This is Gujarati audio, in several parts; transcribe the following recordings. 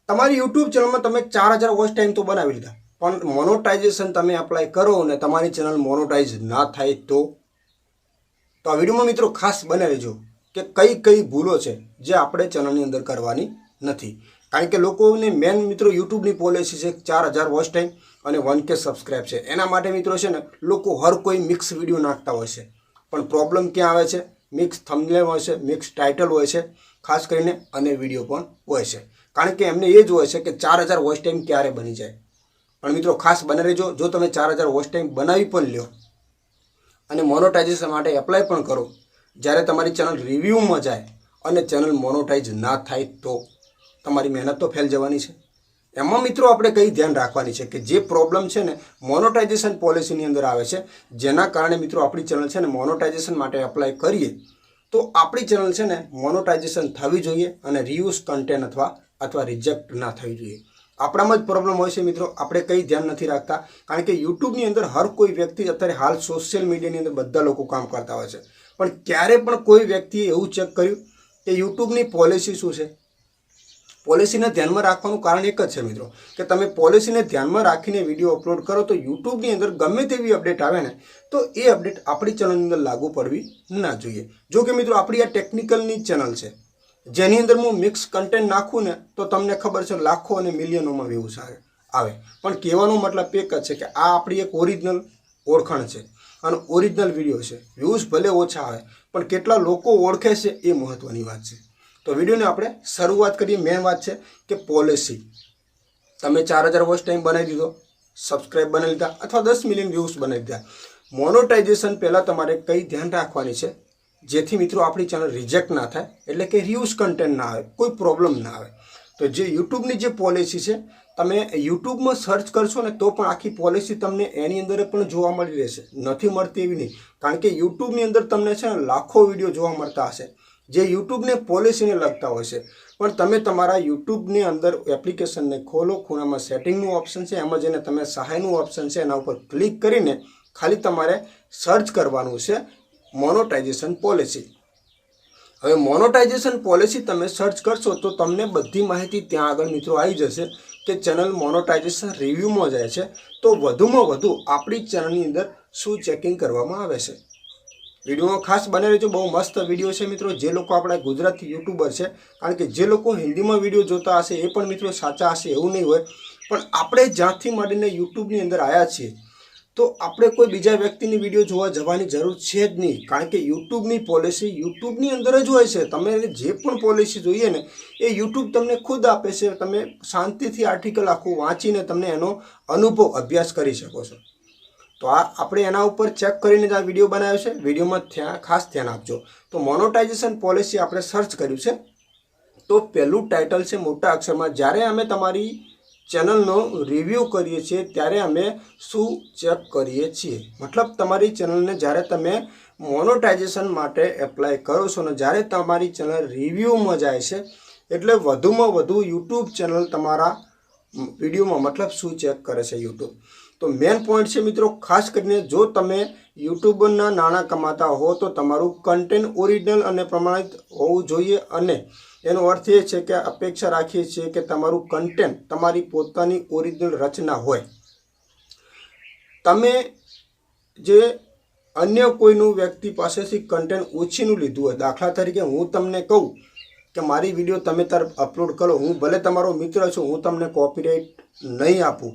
તમારી યુટ્યુબ ચેનલમાં તમે 4000 વોચ ટાઈમ તો બનાવી લીધા, પણ મોનોટાઇઝેશન તમે એપ્લાય કરો અને તમારી ચેનલ મોનોટાઇઝ ના થાય તો આ વિડીયોમાં મિત્રો ખાસ બને રહેજો કે કઈ કઈ ભૂલો છે જે આપણે ચેનલની અંદર કરવાની નથી. કારણ કે લોકોને મેન મિત્રો યુટ્યુબની પોલિસી છે 4000 વોચ ટાઈમ અને 1K સબસ્ક્રાઇબ છે. એના માટે મિત્રો છે ને લોકો હર કોઈ મિક્સ વિડીયો નાખતા હોય છે, પણ પ્રોબ્લેમ ક્યાં આવે છે? મિક્સ થંબનેલ હોય છે, મિક્સ ટાઇટલ હોય છે ખાસ કરીને, અને વિડીયો પણ હોય છે. કારણ કે એમને એ જ હોય છે કે 4000 વોચ ટાઈમ ક્યારે બની જાય. પણ મિત્રો ખાસ બને રહેજો, જો તમે 4000 વોચ ટાઈમ બનાવી પણ લ્યો અને મોનોટાઇઝેશન માટે એપ્લાય પણ કરો, જ્યારે તમારી ચેનલ રિવ્યૂમાં જાય અને ચેનલ મોનોટાઇઝ ના થાય તો તમારી મહેનત તો ફેલ જવાની છે. એમાં મિત્રો આપણે કઈ ધ્યાન રાખવાની છે કે જે પ્રોબ્લેમ છે ને મોનોટાઇઝેશન પોલિસીની અંદર આવે છે, જેના કારણે મિત્રો આપણી ચેનલ છે ને મોનોટાઇઝેશન માટે એપ્લાય કરીએ તો આપણી ચેનલ છે ને મોનોટાઇઝેશન થવી જોઈએ અને રીયુઝ કન્ટેન્ટ અથવા રિજેક્ટ ના થવી જોઈએ. આપણામાં જ પ્રોબ્લેમ હોય છે મિત્રો, આપણે કંઈ ધ્યાન નથી રાખતા. કારણ કે યુટ્યુબની અંદર હર કોઈ વ્યક્તિ અત્યારે હાલ સોશિયલ મીડિયાની અંદર બધા લોકો કામ કરતા હોય છે, પણ ક્યારે પણ કોઈ વ્યક્તિએ એવું ચેક કર્યું કે યુટ્યુબની પોલિસી શું છે? પોલિસીને ધ્યાનમાં રાખવાનું કારણ એક જ છે મિત્રો કે તમે પોલિસીને ધ્યાનમાં રાખીને વિડીયો અપલોડ કરો તો યુટ્યુબની અંદર ગમે તેવી અપડેટ આવે ને તો એ અપડેટ આપણી ચેનલની અંદર લાગુ પડવી ના જોઈએ. જો કે મિત્રો આપણી આ ટેકનિકલની ચેનલ છે, જેની અંદર હું મિક્સ કન્ટેન્ટ નાખું ને તો તમને ખબર છે લાખો અને મિલિયનોમાં વ્યૂઝ આવે. પણ કહેવાનો મતલબ એક જ છે કે આ આપણી એક ઓરિજિનલ ઓળખાણ છે અને ઓરિજિનલ વિડીયો છે. વ્યૂઝ ભલે ઓછા આવે પણ કેટલા લોકો ઓળખે છે એ મહત્ત્વની વાત છે. તો વિડીયોને આપણે શરૂઆત કરીએ. મેન વાત છે કે પોલિસી. તમે 4000 વોચ ટાઈમ બનાવી દીધો, સબસ્ક્રાઇબ બનાવી લીધા અથવા 10 મિલિયન વ્યૂઝ બનાવી દીધા. મોનોટાઇઝેશન પહેલાં તમારે કઈ ધ્યાન રાખવાની છે જેથી મિત્રો આપણી ચેનલ રિજેક્ટ ના થાય, એટલે કે રીયુઝ કન્ટેન્ટ ના આવે, કોઈ પ્રોબ્લેમ ના આવે. તો જે યુટ્યુબની જે પોલિસી છે, તમે યુટ્યુબમાં સર્ચ કરશો ને તો પણ આખી પોલિસી તમને એની અંદર પણ જોવા મળી રહેશે. નથી મળતી એવી નહીં, કારણ કે યુટ્યુબની અંદર તમને છે ને લાખો વિડીયો જોવા મળતા હશે જે યુટ્યુબને પોલિસીને લગતા હોય છે. પણ તમે તમારા યુટ્યુબની અંદર એપ્લિકેશનને ખોલો, ખૂણામાં સેટિંગનું ઓપ્શન છે, એમાં જઈને તમે સહાયનું ઓપ્શન છે એના ઉપર ક્લિક કરીને ખાલી તમારે સર્ચ કરવાનું છે મોનોટાઇઝેશન પોલિસી. હવે મોનોટાઇઝેશન પોલિસી તમે સર્ચ કરશો તો તમને બધી માહિતી ત્યાં આગળ મિત્રો આવી જશે કે ચેનલ મોનોટાઇઝેશન રિવ્યૂમાં જાય છે તો વધુમાં વધુ આપણી ચેનલની અંદર શું ચેકિંગ કરવામાં આવે છે. વિડીયોમાં ખાસ બને રહેજો, બહુ મસ્ત વિડીયો છે મિત્રો. જે લોકો આપણા ગુજરાતી યુટ્યુબર છે, કારણ કે જે લોકો હિન્દીમાં વિડીયો જોતા હશે એ પણ મિત્રો સાચા હશે એવું નહીં હોય, પણ આપણે જ્યાંથી માંડીને યુટ્યુબની અંદર આવ્યા છીએ તો આપણે કોઈ બીજા વ્યક્તિની વિડીયો જોવા જવાની જરૂર છે જ નહીં. કારણ કે યુટ્યુબની પોલિસી યુટ્યુબની અંદર જ હોય છે. તમે જે પણ પોલિસી જોઈએ ને એ યુટ્યુબ તમને ખુદ આપે છે. તમે શાંતિથી આર્ટિકલ આખું વાંચીને તમને એનો અનુભવ અભ્યાસ કરી શકો છો. તો આપણે એના ઉપર ચેક કરીને જ આ વિડીયો બનાવ્યો છે. વિડીયોમાં ખાસ ધ્યાન આપજો. તો મોનોટાઇઝેશન પોલિસી આપણે સર્ચ કર્યું છે તો પહેલું ટાઇટલ છે મોટા અક્ષરમાં. જ્યારે અમે તમારી ચેનલનો રિવ્યૂ કરીએ છીએ ત્યારે અમે શું ચેક કરીએ છીએ? મતલબ તમારી ચેનલને જ્યારે તમે મોનોટાઇઝેશન માટે એપ્લાય કરો છો ને જ્યારે તમારી ચેનલ રિવ્યૂમાં જાય છે એટલે વધુમાં વધુ યુટ્યુબ ચેનલ તમારા વિડીયોમાં મતલબ શું ચેક કરે છે યુટ્યુબ. તો મેન પોઈન્ટ છે મિત્રો, ખાસ કરીને જો તમે યુટ્યુબના નાણાં કમાતા હો તો તમારું કન્ટેન્ટ ઓરિજિનલ અને પ્રમાણિત હોવું જોઈએ. અને એનો અર્થ એ છે કે અપેક્ષા રાખીએ છીએ કે તમારું કન્ટેન્ટ તમારી પોતાની ઓરિજિનલ રચના હોય. તમે જે અન્ય કોઈનું વ્યક્તિ પાસેથી કન્ટેન્ટ ઉછીનું લીધું હોય, દાખલા તરીકે હું તમને કહું કે મારી વિડીયો તમે અપલોડ કરો, હું ભલે તમારો મિત્ર છું, હું તમને કોપીરાઇટ નહીં આપું,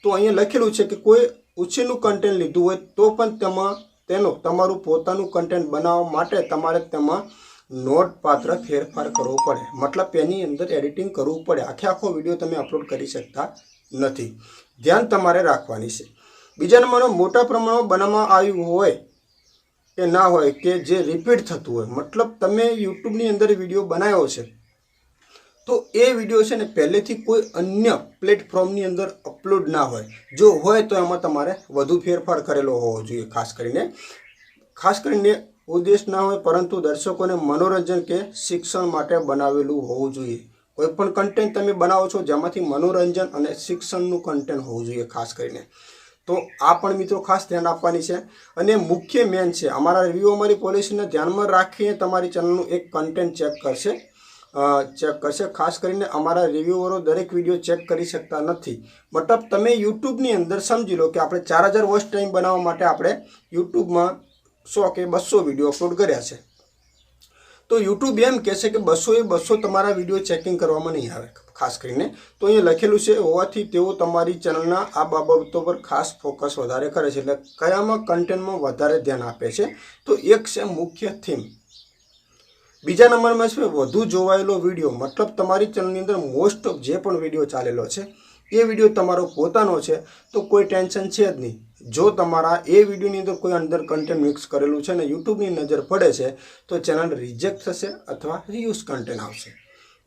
તો અહીંયા લખેલું છે કે કોઈ ઉછીનું કન્ટેન્ટ લીધું હોય તો પણ તમારું પોતાનું કન્ટેન્ટ બનાવવા માટે તમારે તેમાં નોંધપાત્ર ફેરફાર કરવો પડે. મતલબ એની અંદર એડિટિંગ કરવું પડે. આખો વિડીયો તમે અપલોડ કરી શકતા નથી. ધ્યાન તમારે રાખવાની છે. બીજા નંબરનો, મોટા પ્રમાણમાં બનાવવામાં આવ્યું હોય કે ના હોય કે જે રિપીટ થતું હોય. મતલબ તમે યુટ્યુબની અંદર વિડીયો બનાવ્યો છે તો એ વિડીયો છે ને પહેલેથી કોઈ અન્ય પ્લેટફોર્મની અંદર અપલોડ ના હોય. જો હોય તો એમાં તમારે વધુ ફેરફાર કરેલો હોવો જોઈએ. ખાસ કરીને ઉદ્દેશ ના હોય પરંતુ દર્શકોને મનોરંજન કે શિક્ષણ માટે બનાવેલું હોવું જોઈએ. કોઈ પણ કન્ટેન્ટ તમે બનાવો છો જેમાંથી મનોરંજન અને શિક્ષણનું કન્ટેન્ટ હોવું જોઈએ ખાસ કરીને. તો આ પણ મિત્રો ખાસ ધ્યાન આપવાની છે. અને મુખ્ય મેન છે અમારા રિવ્યૂ, અમારી પોલિસીને ધ્યાનમાં રાખીને તમારી ચેનલનું એક કન્ટેન્ટ ચેક કરશે ચેક કરશે. ખાસ કરીને અમારા રિવ્યુઅરો દરેક વિડીયો ચેક કરી શકતા નથી. મતલબ તમે યુટ્યુબની અંદર સમજી લો કે આપણે 4000 વોચ ટાઈમ બનાવવા માટે આપણે યુટ્યુબમાં 100 કે 200 વિડીયો અપલોડ કર્યા છે. તો યુટ્યુબ એમ કહેશે કે 200 તમારા વિડીયો ચેકિંગ કરવામાં નહીં આવે. ખાસ કરીને તો અહીંયા લખેલું છે હોવાથી તેઓ તમારી ચેનલના આ બાબતો પર ખાસ ફોકસ વધારે કરે છે. એટલે કયામાં કન્ટેન્ટમાં વધારે ધ્યાન આપે છે. તો એક છે મુખ્ય થીમ. બીજા નંબરમાં છે વધુ જોવાયેલો વિડીયો. મતલબ તમારી ચેનલની અંદર મોસ્ટ ઓફ જે પણ વિડીયો ચાલેલો છે એ વિડીયો તમારો પોતાનો છે તો કોઈ ટેન્શન છે જ નહીં. જો તમારા એ વિડીયોની અંદર કોઈ અંદર કન્ટેન્ટ મિક્સ કરેલું છે ને યુટ્યુબની નજર પડે છે તો ચેનલ રિજેક્ટ થશે અથવા રીયુઝ કન્ટેન્ટ આવશે.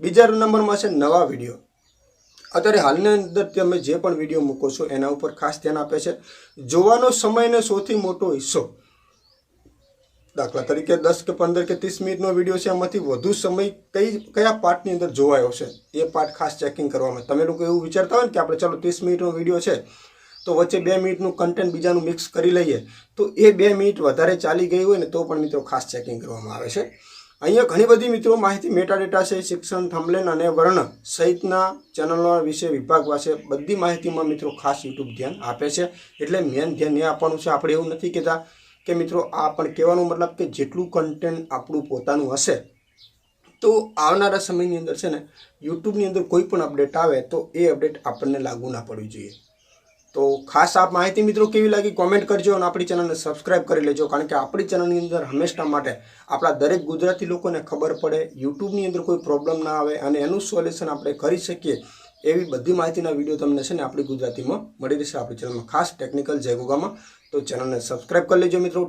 બીજા નંબરમાં છે નવા વિડીયો. અત્યારે હાલની અંદર તમે જે પણ વિડીયો મૂકો છો એના ઉપર ખાસ ધ્યાન આપે છે. જોવાનો સમયનો સૌથી મોટો હિસ્સો, દાખલા તરીકે 10 કે 15 કે 30 મિનિટનો વિડીયો છે, એમાંથી વધુ સમય કયા પાર્ટની અંદર જોવાયો છે એ પાર્ટ ખાસ ચેકિંગ કરવામાં. તમે લોકો એવું વિચારતા હોય ને કે આપણે ચાલો 30 મિનિટનો વિડીયો છે તો વચ્ચે 2 મિનિટનું કન્ટેન્ટ બીજાનું મિક્સ કરી લઈએ, તો એ 2 મિનિટ વધારે ચાલી ગઈ હોય ને તો પણ મિત્રો ખાસ ચેકિંગ કરવામાં આવે છે. અહીંયા ઘણી બધી મિત્રો માહિતી મેટાડેટા છે, શિક્ષણ, થંબનેલ અને વર્ણન સહિતના ચેનલો વિશે વિભાગ પાસે બધી માહિતીમાં મિત્રો ખાસ યુટ્યુબ ધ્યાન આપે છે. એટલે મેન ધ્યાન એ આપવાનું છે. આપણે એવું નથી કહેતા કે મિત્રો આ પણ કહેવાનો મતલબ કે જેટલું કન્ટેન્ટ આપણું પોતાનું હશે તો આવનારા સમયની અંદર છે ને યુટ્યુબની અંદર કોઈ પણ અપડેટ આવે તો એ અપડેટ આપણને લાગુ ના પડવી જોઈએ. તો ખાસ આ માહિતી મિત્રો કેવી લાગી કોમેન્ટ કરજો અને આપણી ચેનલને સબસ્ક્રાઈબ કરી લેજો. કારણ કે આપણી ચેનલની અંદર હંમેશા માટે આપણા દરેક ગુજરાતી લોકોને ખબર પડે, યુટ્યુબની અંદર કોઈ પ્રોબ્લેમ ના આવે અને એનું સોલ્યુશન આપણે કરી શકીએ એવી બધી માહિતીના વિડીયો તમને છે ને આપણી ગુજરાતીમાં મળી રહેશે આપણી ચેનલમાં, ખાસ ટેકનિકલ જય ગોગામાં. તો ચેનલને સબસ્ક્રાઈબ કરી લેજો મિત્રો.